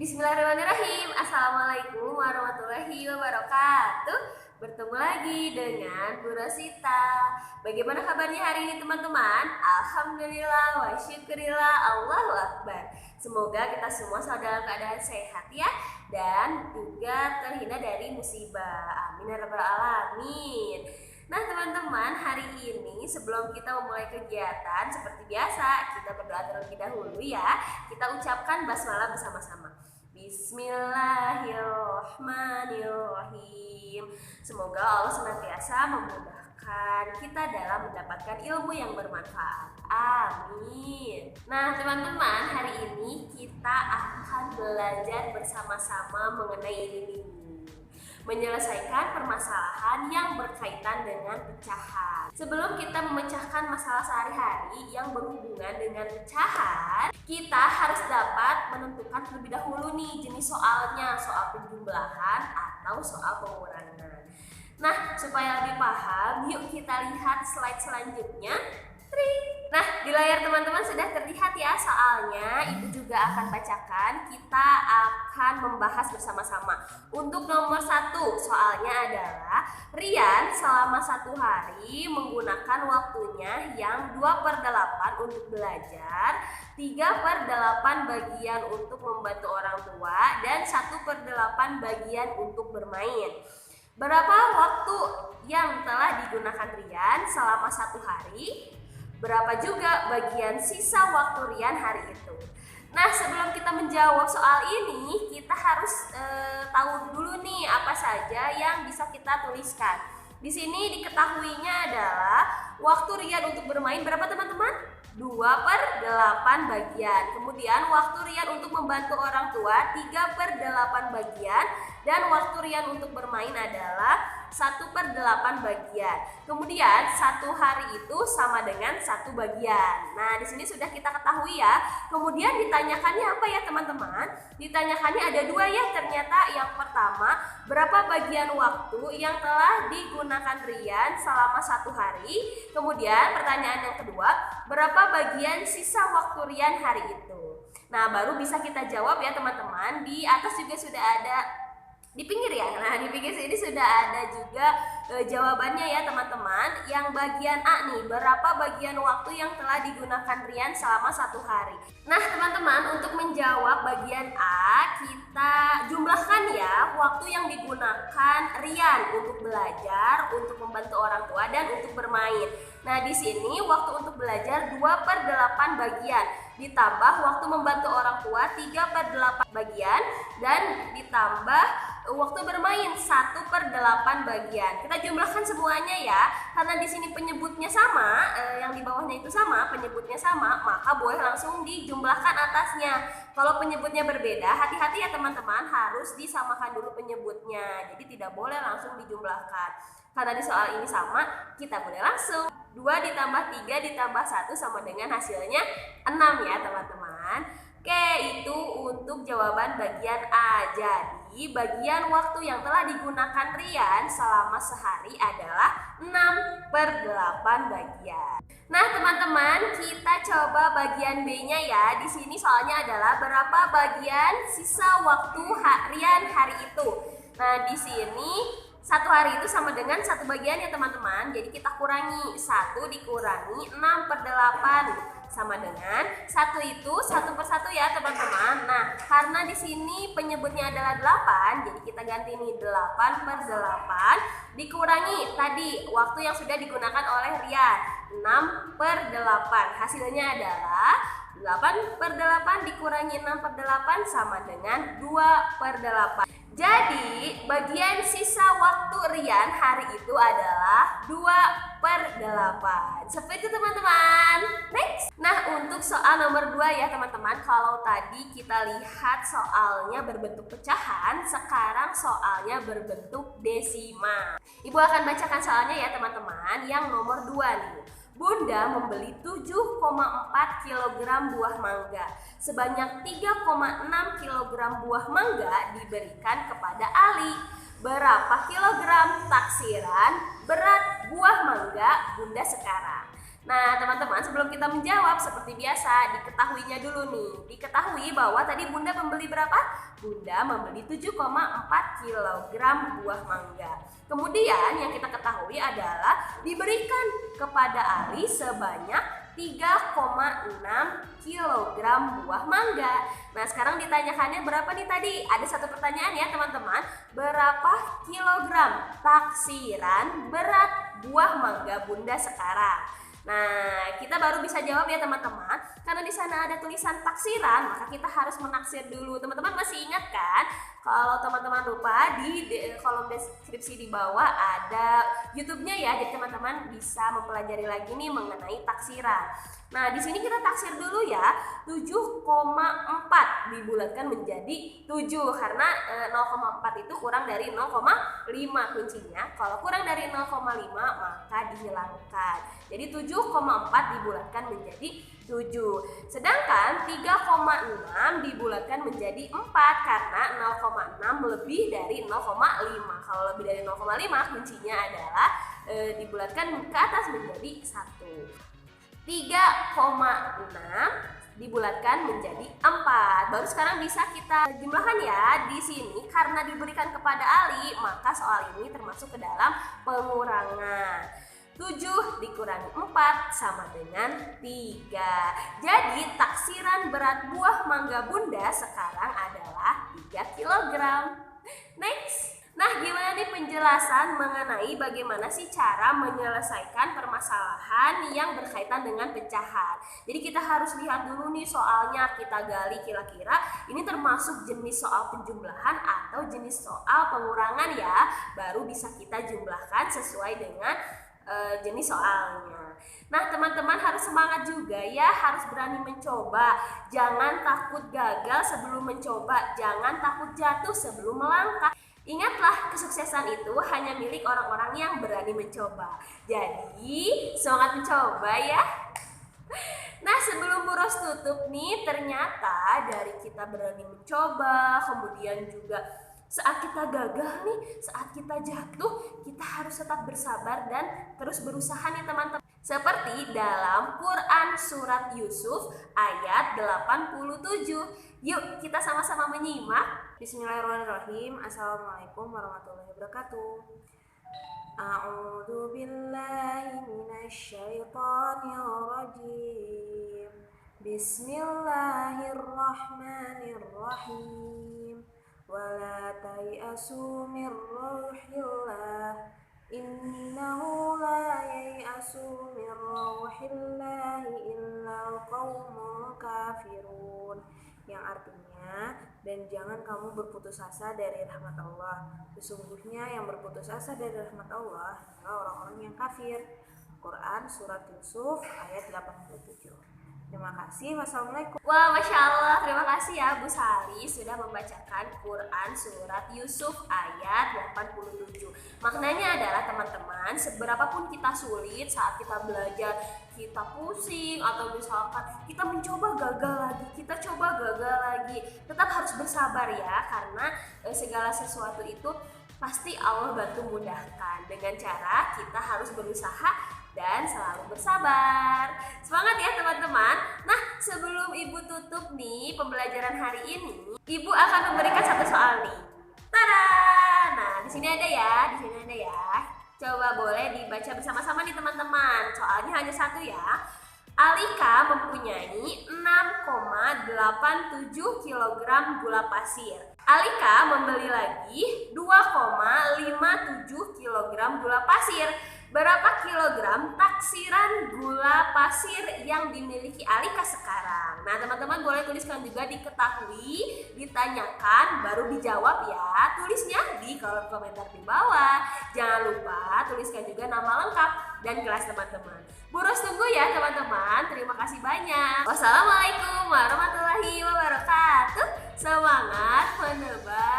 Bismillahirrahmanirrahim. Assalamualaikum warahmatullahi wabarakatuh. Bertemu lagi dengan Bu Rosita. Bagaimana kabarnya hari ini teman-teman? Alhamdulillah wa syukurillah, Allahu Akbar. Semoga kita semua selalu dalam keadaan sehat ya, dan juga terhindar dari musibah. Amin ya rabbal alamin. Nah teman-teman, hari ini sebelum kita memulai kegiatan seperti biasa, kita berdoa terlebih dahulu ya. Kita ucapkan basmalah bersama-sama. Bismillahirrahmanirrahim. Semoga Allah senantiasa memudahkan kita dalam mendapatkan ilmu yang bermanfaat. Amin. Nah teman-teman, hari ini kita akan belajar bersama-sama mengenai ini, menyelesaikan permasalahan yang berkaitan dengan pecahan. Sebelum kita memecahkan masalah sehari-hari yang berhubungan dengan pecahan, kita harus dapat menentukan terlebih dahulu nih jenis soalnya, soal penjumlahan atau soal pengurangan. Nah, supaya lebih paham, yuk kita lihat slide selanjutnya. Nah, di layar teman-teman sudah terlihat ya soalnya. Ibu juga akan bacakan. Kita akan membahas bersama-sama. Untuk nomor 1, soalnya adalah Rian selama 1 hari menggunakan waktunya yang 2/8 untuk belajar, 3/8 bagian untuk membantu orang tua, dan 1/8 bagian untuk bermain. Berapa waktu yang telah digunakan Rian selama 1 hari? Berapa juga bagian sisa waktu Rian hari itu? Nah, sebelum kita menjawab soal ini, kita harus tahu dulu nih apa saja yang bisa kita tuliskan. Di sini diketahuinya adalah waktu Rian untuk bermain berapa teman-teman? 2/8 bagian. Kemudian waktu Rian untuk membantu orang tua 3/8 bagian, dan waktu Rian untuk bermain adalah 1/8 bagian. Kemudian 1 hari itu sama dengan 1 bagian. Nah, di sini sudah kita ketahui ya. Kemudian ditanyakannya apa ya teman-teman? Ditanyakannya ada 2 ya ternyata. Yang pertama, berapa bagian waktu yang telah digunakan Rian selama 1 hari? Kemudian pertanyaan yang kedua, berapa bagian sisa waktu Rian hari itu? Nah, baru bisa kita jawab ya teman-teman. Di atas juga sudah ada, di pinggir ya. Nah, di pinggir sini sudah ada juga jawabannya ya teman-teman. Yang bagian A nih, berapa bagian waktu yang telah digunakan Rian selama 1 hari. Nah teman-teman, untuk menjawab bagian A, kita jumlahkan ya waktu yang digunakan Rian untuk belajar, untuk membantu orang tua, dan untuk bermain. Nah, di sini waktu untuk belajar 2/8 bagian, ditambah waktu membantu orang tua 3/8 bagian, dan ditambah waktu bermain 1/8 bagian. Kita jumlahkan semuanya ya. Karena di sini penyebutnya sama, yang di bawahnya itu sama, penyebutnya sama, maka boleh langsung dijumlahkan atasnya. Kalau penyebutnya berbeda, hati-hati ya teman-teman, harus disamakan dulu penyebutnya. Jadi tidak boleh langsung dijumlahkan. Karena di soal ini sama, kita boleh langsung 2 ditambah 3 ditambah 1 sama dengan hasilnya 6 ya teman-teman. Oke, itu untuk jawaban bagian A. Jadi bagian waktu yang telah digunakan Rian selama sehari adalah 6/8 bagian. Nah teman-teman, kita coba bagian B-nya ya. Di sini soalnya adalah berapa bagian sisa waktu Rian hari itu. Nah, di sini 1 hari itu sama dengan 1 bagian ya teman-teman. Jadi kita kurangi, 1 dikurangi 6/8 sama dengan 1 itu 1/1 ya teman-teman. Nah, karena di sini penyebutnya adalah 8, jadi kita ganti nih 8/8 dikurangi tadi waktu yang sudah digunakan oleh Rian 6/8. Hasilnya adalah 8/8 dikurangi 6/8 sama dengan 2/8. Jadi bagian sisa waktu Rian hari itu adalah 2/8. Seperti itu teman-teman. Next. Nah, untuk soal nomor 2 ya teman-teman. Kalau tadi kita lihat soalnya berbentuk pecahan, sekarang soalnya berbentuk desima. Ibu akan bacakan soalnya ya teman-teman. Yang nomor 2 nih. Bunda membeli 7,4 kg buah mangga. Sebanyak 3,6 kg buah mangga diberikan kepada Ali. Berapa kilogram taksiran berat buah mangga Bunda sekarang? Nah, teman-teman, sebelum kita menjawab seperti biasa, diketahuinya dulu nih. Diketahui bahwa tadi Bunda membeli berapa? Bunda membeli 7,4 kg buah mangga. Kemudian yang kita ketahui adalah diberikan kepada Ali sebanyak 3,6 kg buah mangga. Nah, sekarang ditanyakannya berapa nih tadi? Ada satu pertanyaan ya teman-teman. Berapa kilogram taksiran berat buah mangga Bunda sekarang? Nah, kita baru bisa jawab ya teman-teman. Karena di sana ada tulisan taksiran, maka kita harus menaksir dulu. Teman-teman masih ingat kan? Kalau teman-teman lupa, di kolom deskripsi di bawah ada YouTube-nya ya. Jadi teman-teman bisa mempelajari lagi nih mengenai taksiran. Nah, di sini kita taksir dulu ya. 7,4 dibulatkan menjadi 7 karena 0,4 itu kurang dari 0,5 kuncinya. Kalau kurang dari 0,5 maka dihilangkan. Jadi 7,4 dibulatkan menjadi 7. Sedangkan 3,6 dibulatkan menjadi 4 karena 0,6 lebih dari 0,5. Kalau lebih dari 0,5 kuncinya adalah dibulatkan ke atas menjadi 1. 3,6 dibulatkan menjadi 4. Baru sekarang bisa kita jumlahkan ya. Di sini karena diberikan kepada Ali, maka soal ini termasuk ke dalam pengurangan. 7 dikurangi 4 sama dengan 3. Jadi taksiran berat buah mangga Bunda sekarang adalah 3 kg. Next. Nah, gimana nih penjelasan mengenai bagaimana sih cara menyelesaikan permasalahan yang berkaitan dengan pecahan. Jadi kita harus lihat dulu nih soalnya, kita gali kira-kira ini termasuk jenis soal penjumlahan atau jenis soal pengurangan ya. Baru bisa kita jumlahkan sesuai dengan jenis soalnya. Nah, teman-teman harus semangat juga ya, harus berani mencoba. Jangan takut gagal sebelum mencoba, jangan takut jatuh sebelum melangkah. Ingatlah, kesuksesan itu hanya milik orang-orang yang berani mencoba. Jadi, semangat mencoba ya. Nah, sebelum boros tutup nih, ternyata dari kita berani mencoba, kemudian juga saat kita gagal nih, saat kita jatuh, kita harus tetap bersabar dan terus berusaha nih teman-teman. Seperti dalam Quran Surat Yusuf ayat 87. Yuk kita sama-sama menyimak. Bismillahirrahmanirrahim. Assalamualaikum warahmatullahi wabarakatuh. A'udzu billahi minasyaitonir rajim. Bismillahirrahmanirrahim. Wala tayasu mir rauhillah. Innahu la yayasu min rauhillahi illal qaumul kafirun. Yang artinya, dan jangan kamu berputus asa dari rahmat Allah. Sesungguhnya yang berputus asa dari rahmat Allah adalah orang-orang yang kafir. Quran Surat Yusuf ayat 87. Terima kasih. Wassalamualaikum. Wah, Masya Allah, terima kasih ya Bu Sari sudah membacakan Quran Surat Yusuf ayat 87. Maknanya adalah teman-teman, seberapapun kita sulit saat kita belajar, kita pusing atau misalkan kita mencoba gagal lagi, kita coba gagal lagi, tetap harus bersabar ya, karena segala sesuatu itu pasti Allah bantu mudahkan. Dengan cara kita harus berusaha dan selalu bersabar. Semangat ya teman-teman. Nah, sebelum Ibu tutup nih pembelajaran hari ini, Ibu akan memberikan satu soal nih. Tada! Nah, di sini ada ya, Coba boleh dibaca bersama-sama nih teman-teman. Soalnya hanya satu ya. Alika mempunyai 6,87 kg gula pasir. Alika membeli lagi 2,57 kg gula pasir. Berapa kilogram taksiran gula pasir yang dimiliki Alika sekarang? Nah, teman-teman boleh tuliskan juga diketahui, ditanyakan, baru dijawab ya. Tulisnya di kolom komentar di bawah. Jangan lupa tuliskan juga nama lengkap dan kelas teman-teman. Boros tunggu ya teman-teman. Terima kasih banyak. Wassalamualaikum warahmatullahi wabarakatuh. Semangat menebak